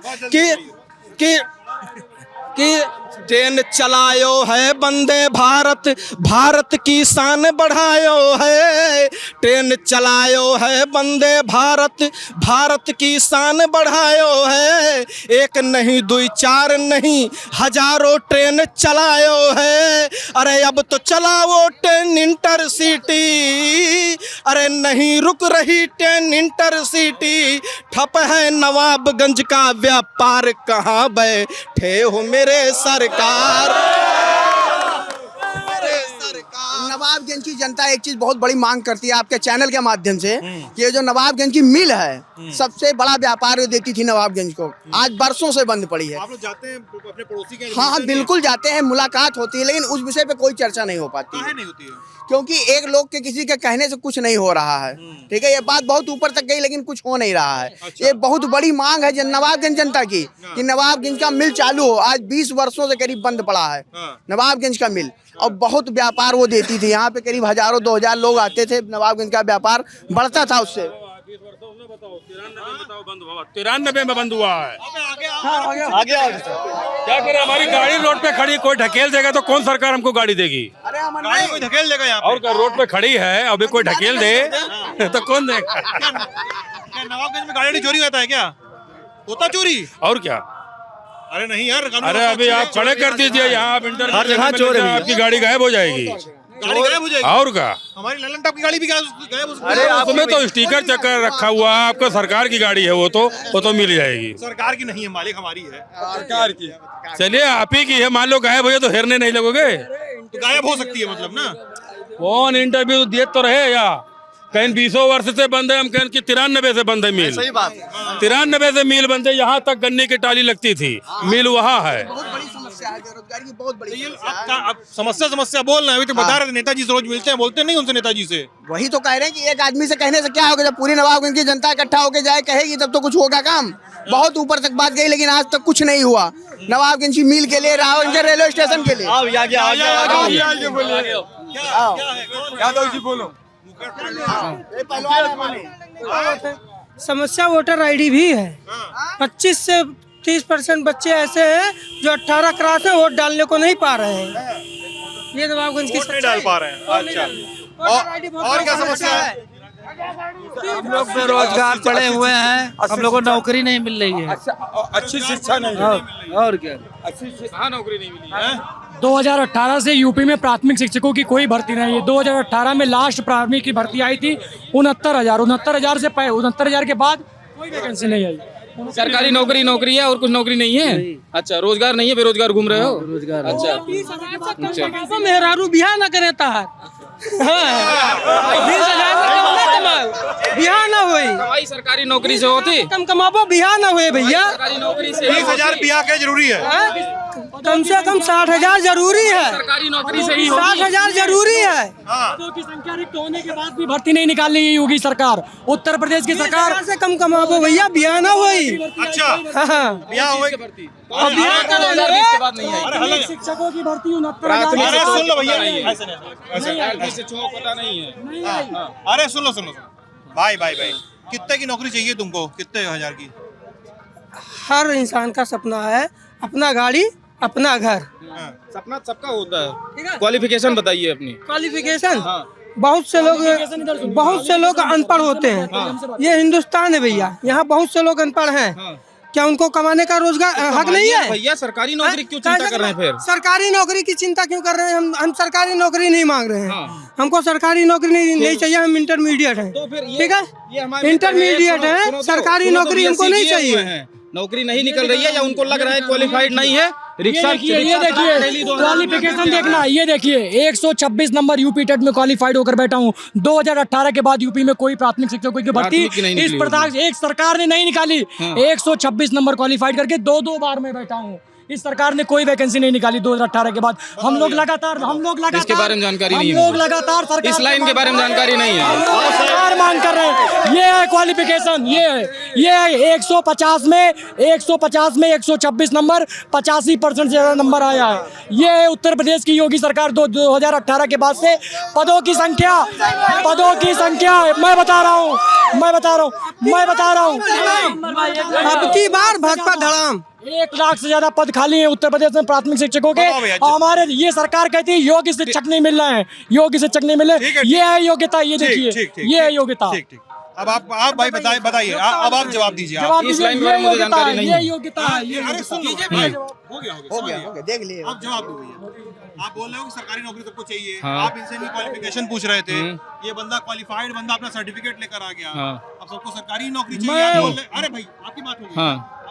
कि ट्रेन चलायो है वंदे भारत, भारत की शान बढ़ायो है, ट्रेन चलायो है वंदे भारत, भारत की शान बढ़ायो है। 1 नहीं 2 4 नहीं हजारों ट्रेन चलायो है। अरे अब तो चलाओ ट्रेन इंटरसिटी, अरे नहीं रुक रही ट्रेन इंटरसिटी। ठप है नवाबगंज का व्यापार, कहाँ बैठे हो मेरे सरकार। नवाबगंज की जनता एक चीज बहुत बड़ी मांग करती है आपके चैनल के माध्यम से, कि ये जो नवाबगंज की मिल है सबसे बड़ा व्यापार जो देती थी नवाबगंज को, आज बरसों से बंद पड़ी है। आप लोग जाते हैं अपने पड़ोसी के? हाँ बिल्कुल जाते हैं, मुलाकात होती है, लेकिन उस विषय पे कोई चर्चा नहीं हो पाती है। नहीं होती है क्योंकि एक लोग के किसी के कहने से कुछ नहीं हो रहा है। ठीक है, ये बात बहुत ऊपर तक गई लेकिन कुछ हो नहीं रहा है। ये बहुत बड़ी मांग है नवाबगंज जनता की कि नवाबगंज का मिल चालू हो। आज 20 वर्षों से करीब बंद पड़ा है नवाबगंज का मिल, और बहुत व्यापार वो देती थी। यहाँ पे करीब 1000 2000 लोग आते थे, नवाबगंज का व्यापार बढ़ता था उससे। 93 में बंद हुआ है। आगे क्या करें, हमारी गाड़ी रोड पे खड़ी, कोई ढकेल देगा तो कौन सरकार हमको गाड़ी देगी? अरे गाड़ी कोई ढकेल देगा यहाँ और रोड पे खड़ी है, अभी कोई ढकेल दे तो कौन देगा? क्या नवाबगंज में गाड़ी चोरी होता है क्या? होता चोरी? और क्या? अरे नहीं यार, अरे अभी आप खड़े कर दीजिए यहाँ, आप इंटर हर जगह चोर है, आपकी गाड़ी गायब हो जाएगी। गाड़ी गायब हो जाएगी। और क्या, हमारी ललन टॉप की गाड़ी भी गायब हो सकती है। अरे उसमें तो स्टिकर चक्कर रखा हुआ है, आपको सरकार की गाड़ी है, वो तो मिल जाएगी। सरकार की नहीं है मालिक, हमारी है। सरकार की। चलिए आप ही की है, मान लो गायब हो जाए तो हेरने नहीं लगोगे। तो गायब हो सकती है मतलब ना। कौन इंटरव्यू दिए तो रहे या कहीं 20 वर्ष से बंद है, हम कहें कि 93 से बंद है मिल। सही बात। 93 से मिल बंद है, यहाँ तक गन्ने की टाली लगती थी, मिल वहाँ है। बहुत बड़ी समस्या है, बेरोजगारी की बहुत बड़ी समस्या है। अब समस्या बोल रहे हैं, अभी तो बता रहे थे नेताजी से रोज मिलते हैं, बोलते नहीं उनसे नेताजी से। वही तो कह रहे हैं कि एक आदमी से कहने से क्या होगा, जब पूरी नवाबगंज की जनता इकट्ठा होकर जाए कहेगी तब तो कुछ होगा काम। बहुत ऊपर तक बात गई लेकिन आज तक कुछ नहीं हुआ। नवाबगंज की मिल के लिए, रावगंज रेलवे स्टेशन के लिए। यादव जी बोलो। समस्या वोटर आईडी भी है। 25 से 30% बच्चे ऐसे हैं जो 18 क्रॉस में वोट डालने को नहीं पा रहे हैं। ये नवाबगंज की वोट नहीं डाल पा रहे हैं। अच्छा, और क्या समस्या है? हम लोग बेरोजगार पड़े हुए हैं, हम लोग को नौकरी नहीं मिल रही है। अच्छी शिक्षा नहीं है। और क्या, हाँ, नौकरी नहीं मिली है। 2018 से यूपी में प्राथमिक शिक्षकों की कोई भर्ती नहीं है। 2018 में लास्ट प्राथमिक की भर्ती आई थी 69,000 के बाद कोई वैकेंसी नहीं आई। सरकारी नौकरी है और कुछ नौकरी नहीं है। अच्छा, रोजगार नहीं है, बेरोजगार घूम रहे हो। रोजगार अच्छा, मेहरारू बिहार न करे तार 20,000 बिहार न हुई। कमाई सरकारी नौकरी से होती, कम कमाबो बिहार न हुए भैया। सरकारी नौकरी से 20,000 बिया क्या जरूरी है? कम से कम 60,000 जरूरी है। सरकारी नौकरी से ही 60,000 जरूरी है। हाँ। की संख्या रिक्त होने के बाद भी भर्ती नहीं निकाल रही योगी सरकार। उत्तर प्रदेश की सरकार से कम कमाबो भैया, बिहार न हुई। अच्छा, बिया हुई भर्ती। के बाद नहीं आई। शिक्षकों की भर्ती 69,000। सुन लो भैया, ऐसे पता नहीं है। अरे सुन लो भाई, कितने की नौकरी चाहिए तुमको? कितने हजार की? हर इंसान का सपना है अपना गाड़ी अपना घर। सपना सबका होता है। क्वालिफिकेशन बताइए अपनी। क्वालिफिकेशन बहुत से लोग अनपढ़ होते हैं। ये हिंदुस्तान है भैया, यहाँ बहुत से लोग अनपढ़ हैं। क्या उनको कमाने का रोजगार हक नहीं है? भैया सरकारी नौकरी क्यों चिंता कर रहे हैं? फिर सरकारी नौकरी की चिंता क्यों कर रहे हैं? हम सरकारी नौकरी नहीं मांग रहे हैं। हमको सरकारी नौकरी नहीं चाहिए, हम इंटरमीडिएट हैं। ठीक है, इंटरमीडिएट है, सरकारी नौकरी हमको नहीं चाहिए। नौकरी नहीं निकल रही है या उनको लग रहा है क्वालिफाइड नहीं है? रिक्शा ये देखिए क्वालिफिकेशन देखना, ये देखिए 126 नंबर यूपी टेट में क्वालिफाइड होकर बैठा हूँ। 2018 के बाद यूपी में कोई प्राथमिक शिक्षकों की भर्ती इस प्रकार से एक सरकार ने नहीं निकाली। 126 नंबर क्वालिफाइड करके 2 बार में बैठा हूँ। इस सरकार ने कोई वैकेंसी नहीं निकाली 2018 के बाद। हम लोग लगातार इसके बारे में जानकारी नहीं है। हम लोग लगातार सरकार इस लाइन के बारे में जानकारी नहीं है। सरकार मांग कर रहे हैं। ये है क्वालिफिकेशन, ये 150 में 126 नंबर 85% से ज्यादा नंबर आया है। ये है उत्तर प्रदेश की योगी सरकार 2018 के बाद से पदों की संख्या मैं बता रहा हूँ। अब की बार भाजपा धड़ाम 1 लाख से ज्यादा पद खाली हैं उत्तर प्रदेश में प्राथमिक शिक्षकों के। हमारे ये सरकार कहती है योग्य शिक्षक नहीं मिल रहे हैं, ये है योग्यता। ये देखिए, ये है योग्यता। अब आप भाई बताइए, अब आप जवाब दीजिए। इस लाइन के बारे में मुझे जानकारी नहीं है। ये योग्यता है। अरे सुन लीजिए, हो गया, देख लिए। आप जवाब दो भैया। आप बोल रहे हो कि सरकारी नौकरी सबको चाहिए। आप इनसे भी क्वालिफिकेशन पूछ रहे थे। ये बंदा क्वालिफाइड बंदा अपना सर्टिफिकेट लेकर आ गया। अब सबको सरकारी नौकरी चाहिए। अरे भाई, आपकी बात होगी।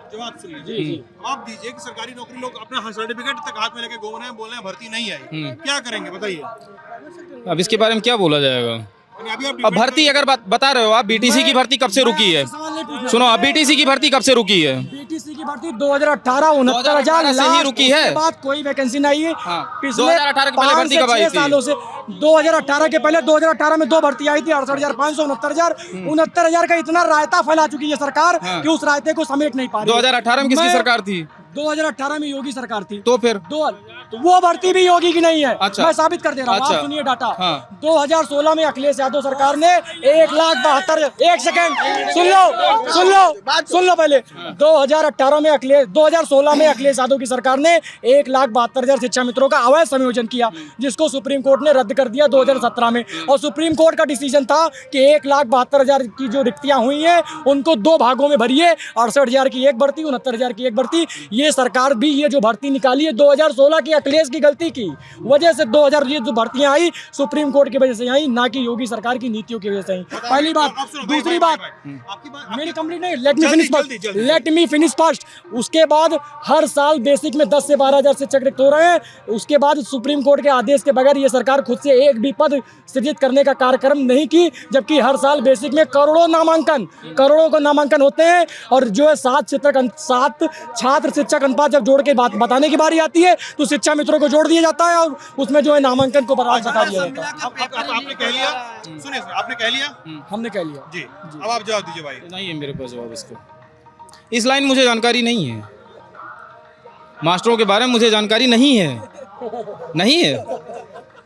जवाब सुन लीजिए, आप दीजिए कि सरकारी नौकरी लोग अपना सर्टिफिकेट तक हाथ में लेके घूम रहे हैं, बोल रहे हैं भर्ती नहीं आई, क्या करेंगे बताइए? अब इसके बारे में क्या बोला जाएगा? अभी अब भर्ती अगर बता रहे हो आप, बीटीसी की भर्ती कब से रुकी है? सुनो, अब बीटीसी की भर्ती कब से रुकी है? बीटीसी की भर्ती 2018 69,000 से ही रुकी है। बाद कोई वैकेंसी नहीं है। पिछले 2018 के पहले भर्ती कब आई थी? सालों से 2018 के पहले 2018 में 2 भर्ती आई थी, 68,500 69,000 का इतना रायता फैला चुकी है सरकार कि उस रायते को समेट नहीं पा रही। 2018 में किसकी सरकार थी? 2018 में योगी सरकार थी। तो फिर वो भर्ती भी योगी की नहीं है। अच्छा। मैं साबित कर दे रहा हूँ। अच्छा। आप सुनिए डाटा। 2016 में अखिलेश यादव सरकार ने 1,72,000 एक सेकंड सुन लो पहले। 2018 में 2016 में अखिलेश यादव की सरकार ने 1,72,000 शिक्षा मित्रों का अवैध संयोजन किया, जिसको सुप्रीम कोर्ट ने रद्द कर दिया 2017 में। और सुप्रीम कोर्ट का डिसीजन था कि 1,72,000 की जो रिक्तियां हुई हैं उनको 2 भागों में भरिए, 68,000 की एक भर्ती, 69,000 की एक भर्ती। ये सरकार भी ये जो भर्ती निकाली है 2016 की अखिलेश की गलती की वजह से 2000 ये जो भर्तियां आई सुप्रीम कोर्ट की वजह से आई, ना कि योगी सरकार की नीतियों की वजह से आई। पहली बात। दूसरी बात, मेरी कंप्लीट नहीं, लेट मी फिनिश फर्स्ट। उसके बाद हर साल बेसिक में 10 से 12 हजार शिक्षक रिक्त हो रहे हैं। उसके बाद सुप्रीम कोर्ट के आदेश के बगैर ये सरकार खुद से एक भी पद सृजित करने का कार्यक्रम नहीं की, जबकि हर साल बेसिक में करोड़ों को नामांकन होते हैं। और जो है 7 छात्र शिक्षक अनुपात जब जोड़ के बात बताने की बारी आती है तो शिक्षा मित्रों को जोड़ दिया जाता है और उसमें जो है नामांकन को बर्बाद बता दिया जाता है। आपने कह लिया, सुनिए आपने कह लिया, हमने कह लिया जी। अब आप जवाब दीजिए भाई। नहीं है मेरे पास जवाब इसको, इस लाइन मुझे जानकारी नहीं है, मास्टरों के बारे में मुझे जानकारी नहीं है।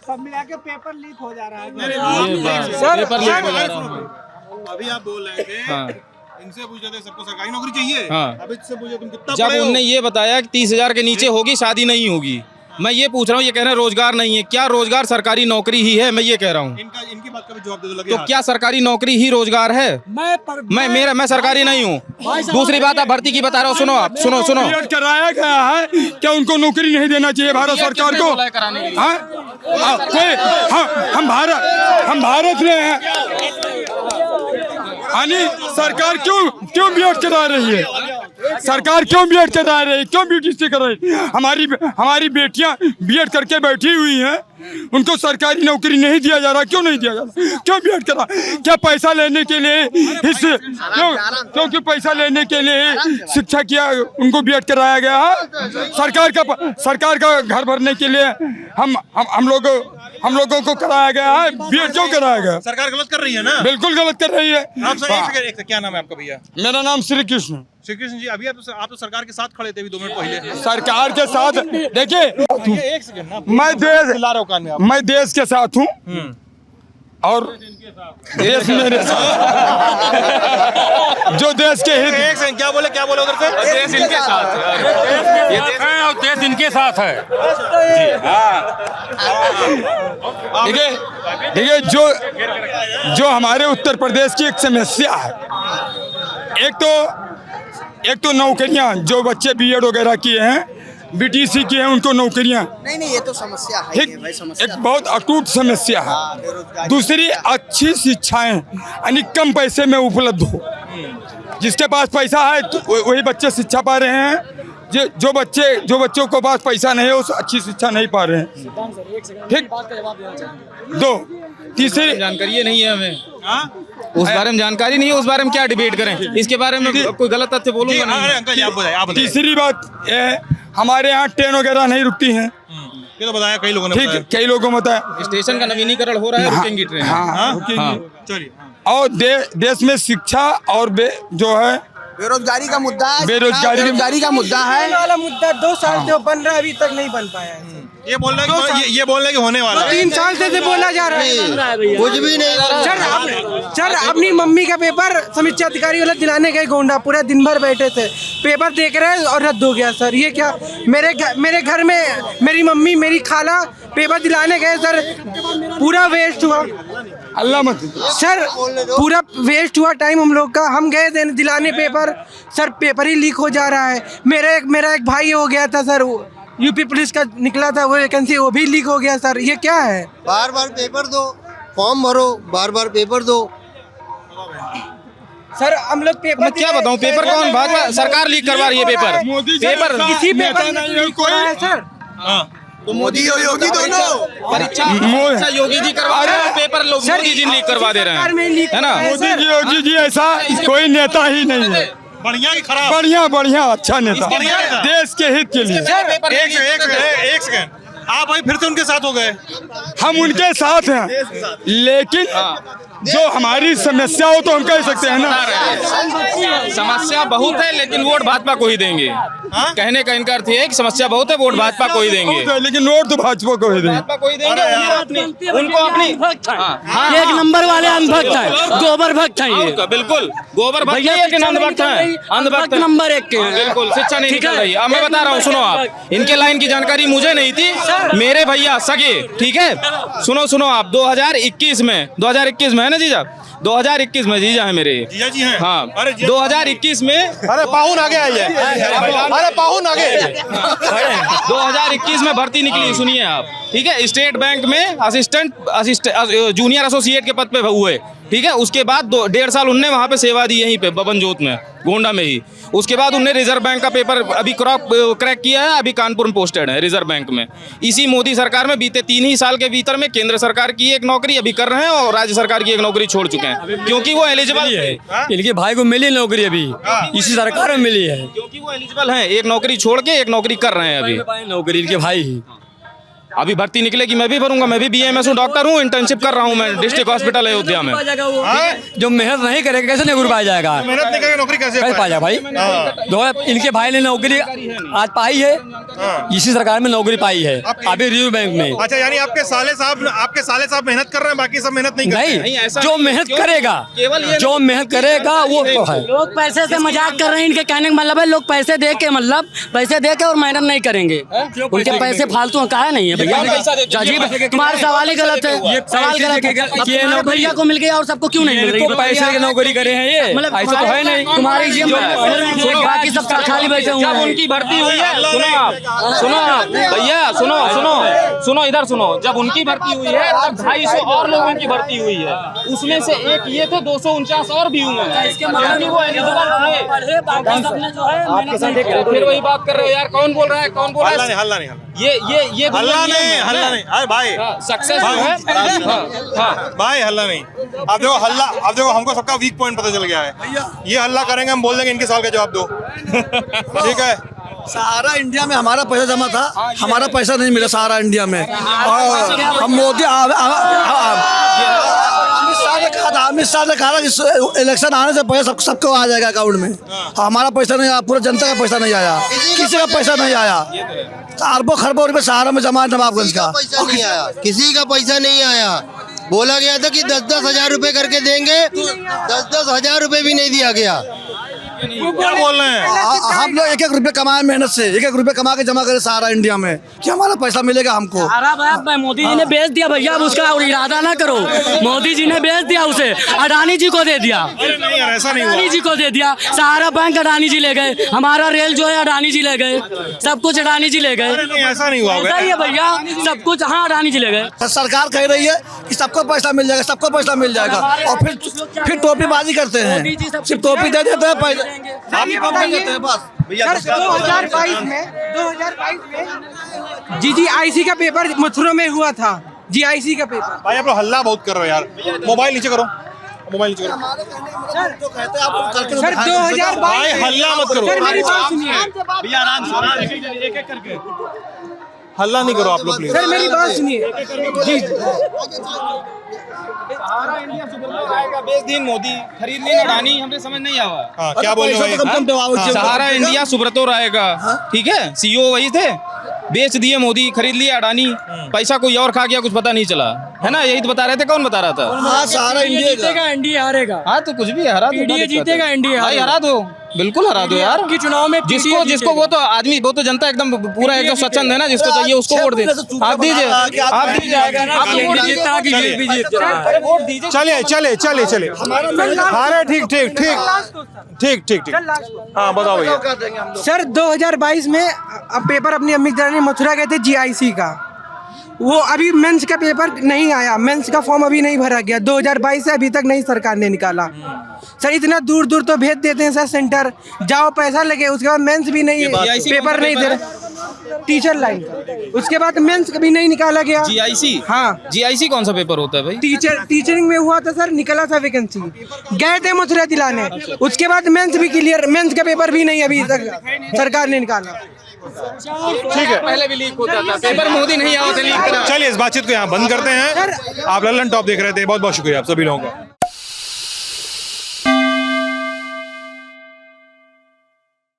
सब मिला के पेपर लीक हो जा रहा है। पेपर लीक हो जा रहा है। अभी आप बोल रहे थे, हाँ। इनसे पूछे थे सबको सरकारी नौकरी चाहिए, हाँ। अभी इससे पूछे तुम कितना जब पढ़े हो? उनने ये बताया कि 30,000 के नीचे होगी शादी नहीं होगी, मैं ये पूछ रहा हूँ, ये कह रहे हैं रोजगार नहीं है, क्या रोजगार सरकारी नौकरी ही है? मैं ये कह रहा हूँ, इनकी बात का भी जवाब दे दो, लगे तो हाथ। क्या सरकारी नौकरी ही रोजगार है? मैं सरकारी नहीं हूँ। दूसरी बात आप भर्ती की बता रहा हूँ, सुनो आप, सुनो बीएड कराया गया है, क्या उनको नौकरी नहीं देना चाहिए भारत सरकार को? हम भारत में हैं, यानी सरकार क्यों बीएड करा रही है? सरकार क्यों बीएड करा रही है? क्यों बीटीसी करा रही है? हमारी बेटियां बीएड करके बैठी हुई हैं, उनको सरकारी नौकरी नहीं दिया जा रहा। क्यों नहीं दिया जा रहा? क्यों बीएड करा? क्या पैसा लेने के लिए क्योंकि पैसा लेने के लिए शिक्षा किया उनको बीएड कराया गया है? सरकार का घर भरने के लिए हम लोगों को कराया गया है, बीएड क्यों कराया गया? सरकार गलत कर रही है ना? बिल्कुल गलत कर रही है। आप सर, एक क्या नाम है आपका भैया? मेरा नाम श्री कृष्ण जी। अभी आप तो सरकार के साथ खड़े थे अभी 2 मिनट पहले। सरकार के साथ देखिए, एक सेकंड ना, मैं देश के साथ हूँ और देश मेरे साथ। जो देश के हित, एक सेकंड, क्या बोले उधर से? देश इनके साथ है, ये देश है और देश इनके साथ है। देखिए जो हमारे उत्तर प्रदेश की एक समस्या है, एक तो नौकरियां, जो बच्चे बीएड वगैरह किए हैं, बीटीसी किए हैं, उनको नौकरियां नहीं ये तो समस्या है भाई, एक बहुत अटूट समस्या है। दूसरी, अच्छी शिक्षाएं यानी कम पैसे में उपलब्ध हो। जिसके पास पैसा है तो वही बच्चे शिक्षा पा रहे हैं, जो बच्चों को पास पैसा नहीं है वो अच्छी शिक्षा नहीं पा रहे हैं। ठीक। 2 तीसरी जानकारी नहीं है हमें, उस बारे में जानकारी नहीं है, उस बारे में क्या डिबेट करें? इसके बारे में कोई गलत तथ्य बोलूंगा नहीं। अंकल आप बताइए। तीसरी बात यह है, हमारे यहाँ ट्रेन वगैरह नहीं रुकती हैं। ये तो बताया कई लोगों ने, ठीक, कई लोगों ने बताया। स्टेशन का नवीनीकरण हो रहा है, रुकेंगी ट्रेन। रुकेंगी। चलिए। और देश में शिक्षा और जो है बेरोजगारी का मुद्दा है, बेरोजगारी का मुद्दा है वाला मुद्दा 2 साल से बन रहा है, अभी तक नहीं बन पाया है। ये बोल रहे कि होने वाला है। 3 साल से बोला जा रहा है, कुछ भी नहीं। सर अपनी मम्मी का पेपर समीक्षा अधिकारी वाला दिलाने गए गोंडा, पूरा दिन भर बैठे थे, पेपर देख रहे हैं और रद्द हो गया। सर ये क्या, मेरे घर में मेरी मम्मी मेरी खाला पेपर दिलाने गए सर, पूरा वेस्ट हुआ। अल्लाह मत सर, पूरा वेस्ट हुआ टाइम हम लोग का। हम गए थे दिलाने पेपर, सर पेपर ही लीक हो जा रहा है। मेरा एक भाई हो गया था सर, यूपी पुलिस का निकला था वो वैकेंसी, वो भी लीक हो गया सर। ये क्या है? बार पेपर दो, फॉर्म भरो, बार पेपर दो। सर हम लोग पेपर, मैं क्या बताऊं, पेपर कौन भाजपा सरकार लीक करवा रही है? पेपर किसी पेपर लीक हो रहा है सर। तो मोदी और योगी दोनों परीक्षा योगी जी करवा रहे हैं, पेपर लोग मोदी जी लीक करवा दे रहे हैं, है ना? मोदी जी योगी जी ऐसा कोई नेता ही नहीं है। बढ़िया की खराब? बढ़िया अच्छा नेता, देश के हित के लिए। एक सेकंड, आप भाई फिर से उनके साथ हो गए? हम उनके साथ हैं, लेकिन जो हमारी समस्या हो तो हम कह सकते हैं ना। समस्या बहुत है लेकिन वोट भाजपा को ही देंगे। कहने का इनका अर्थ है कि समस्या बहुत है, वोट भाजपा को ही देंगे। लेकिन वोट तो भाजपा को ही देंगे, भाजपा को ही देंगे। उनको अपनी एक नंबर वाले अंधभक्त है, गोबर भक्त है ये। बिल्कुल गोबर भक्त है, लेकिन अंधभक्त है, अंधभक्त नंबर 1 के। बिल्कुल शिक्षा नहीं निकल रही। अब मैं बता रहा हूँ, सुनो आप, इनके लाइन की जानकारी मुझे नहीं थी, मेरे भैया सगे, ठीक है? सुनो आप, 2021 में है ना जीजा, 2021 में जीजा है मेरे। जीजा जी हैं? हाँ, अरे 2021 में, अरे पाहुन आगे आइए, अरे पाहुन आगे। 2021 में भर्ती निकली, सुनिए आप, ठीक है। स्टेट बैंक में असिस्टेंट जूनियर एसोसिएट के पद पे हुए, ठीक है। उसके बाद 1.5 साल उनने वहाँ पे सेवा दी, यहीं पे बबन जोत में, गोंडा में ही। उसके बाद उनने रिजर्व बैंक का पेपर अभी क्रैक किया है, अभी कानपुर में पोस्टेड है रिजर्व बैंक में। इसी मोदी सरकार में बीते 3 ही साल के भीतर में केंद्र सरकार की एक नौकरी अभी कर रहे हैं और राज्य सरकार की एक नौकरी छोड़ चुके हैं, क्योंकि वो एलिजिबल है। इनके भाई को मिली नौकरी अभी, इसी सरकार में मिली है, क्योंकि वो एलिजिबल हैं। एक नौकरी छोड़ के एक नौकरी कर रहे हैं अभी। नौकरी इनके भाई ही। अभी भर्ती निकलेगी, मैं भी भरूंगा। मैं भी BAMS हूँ, डॉक्टर हूँ, इंटर्नशिप कर रहा हूँ मैं डिस्ट्रिक्ट हॉस्पिटल अयोध्या में। जो मेहनत नहीं करेगा कैसे नौकरी पाया जाएगा? मेहनत नहीं करेगा नौकरी कैसे पाया भाई? इनके भाई ने नौकरी आज पाई है, इसी सरकार में नौकरी पाई है अभी रिजर्व बैंक में। अच्छा, यानी आपके साले साहब मेहनत कर रहे हैं, बाकी सब मेहनत नहीं करते? नहीं, जो मेहनत करेगा, जो मेहनत करेगा वो तो है। लोग पैसे से मजाक कर रहे हैं, इनके कहने का मतलब है लोग पैसे दे के और मेहनत नहीं करेंगे। उनके पैसे फालतू काहे नहीं है भैया? तुम्हारा सवाल ही गलत है, सवाल गलत है। ये भैया को मिल गया और सबको क्यों नहीं मिल रही? पैसे की नौकरी करे हैं ये, मतलब ऐसा तो है नहीं। तुम्हारी बाकी सब खाली बैठे हुए हैं। उनकी भर्ती हुई है, सुनो भैया, सुनो इधर सुनो। जब उनकी भर्ती हुई है तब 250 और लोगों की भर्ती हुई है, उसमें से एक ये थे, 249 और भी हुए हैं, क्योंकि वो एलिजिबल थे। फिर वही बात कर रहे हो यार, कौन बोल रहा है? हल्ला नहीं ये हल्ला नहीं अरे भाई सक्सेस है भाई, हल्ला नहीं। अब देखो हमको सबका वीक पॉइंट पता चल गया है। ये हल्ला करेंगे, हम बोल देंगे इनके सवाल का जवाब दो, ठीक है। सारा इंडिया में हमारा पैसा जमा था, हमारा पैसा नहीं मिला सारा इंडिया में। और हम मोदी अमित शाह ने कहा कि इलेक्शन आने से पहले सबको आ जाएगा अकाउंट में। हमारा पैसा नहीं आया, पूरा जनता का पैसा नहीं आया, किसी का पैसा नहीं आया। अरबों खरबों रुपए सहारा में जमा है नवाबगंज का, पैसा नहीं आया, किसी का पैसा नहीं आया। बोला गया था कि 10-10 हजार रुपए करके देंगे, 10-10 हजार रुपए भी नहीं दिया गया। क्या बोल रहे हैं? हम लोग 1-1 रुपए कमाए मेहनत से, 1-1 रुपए कमा के जमा करे सारा इंडिया में, कि हमारा पैसा मिलेगा हमको। मोदी जी ने बेच दिया भैया, अब उसका इरादा ना करो। मोदी जी ने बेच दिया उसे, अडानी जी को दे दिया। नहीं यार, ऐसा नहीं हुआ। अडानी जी को दे दिया, सारा बैंक अडानी जी ले गए, हमारा रेल जो है अडानी जी ले गए, सब कुछ अडानी जी ले गए। नहीं ऐसा नहीं हुआ भैया, सब कुछ हाँ अडानी जी ले गए। सरकार कह रही है कि सबको पैसा मिल जाएगा, सबको पैसा मिल जाएगा, और फिर टोपीबाजी करते हैं, सिर्फ टोपी दे देते हैं, पैसा सर 2022 में GIC का पेपर मथुरा में हुआ था। GIC का पेपर। भाई आप लोग हल्ला बहुत कर रहे हो यार, मोबाइल नीचे करो, मोबाइल नीचे करो। सर 2022 भाई हल्ला मत करो, सर मेरी बात सुनिए, हल्ला नहीं करो आप लोग प्लीज। सर मेरी बात सुनिए जी। बेच दिन मोदी, खरीद ली अडानी, हमें समझ नहीं आवा। क्या बोल रहे हो? सहारा इंडिया सुब्रतो राय का, ठीक है, CEO वही थे, बेच दिए मोदी, खरीद लिया अडानी, पैसा कोई और खा गया, कुछ पता नहीं चला, है ना? यही तो बता रहे थे। कौन बता रहा था? सारा इंडिया जीतेगा, इंडिया हारेगा। हाँ तो कुछ भी हरा दो, इंडिया जीतेगा, इंडिया भाई हरा दो, बिल्कुल हरा दो यार। की चुनाव में जिसको वो तो आदमी, वो तो जनता एकदम पूरा एकदम स्वच्छंद है ना, जिसको चाहिए उसको वोट दे। आप दीजिए। चलिए अरे ठीक। हाँ बताओ भैया। सर 2022 में अब पेपर अपनी अम्मी जानी मथुरा गए थे GIC का, वो अभी मेंस का पेपर नहीं आया, मेंस का फॉर्म अभी नहीं भरा गया। 2022 से अभी तक नहीं सरकार ने निकाला। सर इतना दूर दूर तो भेज देते हैं सर सेंटर, जाओ पैसा लगे, उसके बाद मेंस भी नहीं, पेपर नहीं दे रहे, टीचर लाइन, उसके बाद मेंस कभी नहीं निकाला गया। GIC? हाँ GIC कौन सा पेपर होता है भाई? टीचरिंग में हुआ था सर, निकला था वैकेंसी, गए थे मथुरा दिलाने, उसके बाद मेंस भी क्लियर, मेंस का पेपर भी नहीं अभी तक सरकार ने निकाला। ठीक है, पहले भी लीक होता था पेपर, मोदी नहीं आया था लीक करा। चलिए इस बातचीत को यहाँ बंद करते हैं। आप लल्लन टॉप देख रहे थे, बहुत बहुत शुक्रिया आप सभी लोगों का।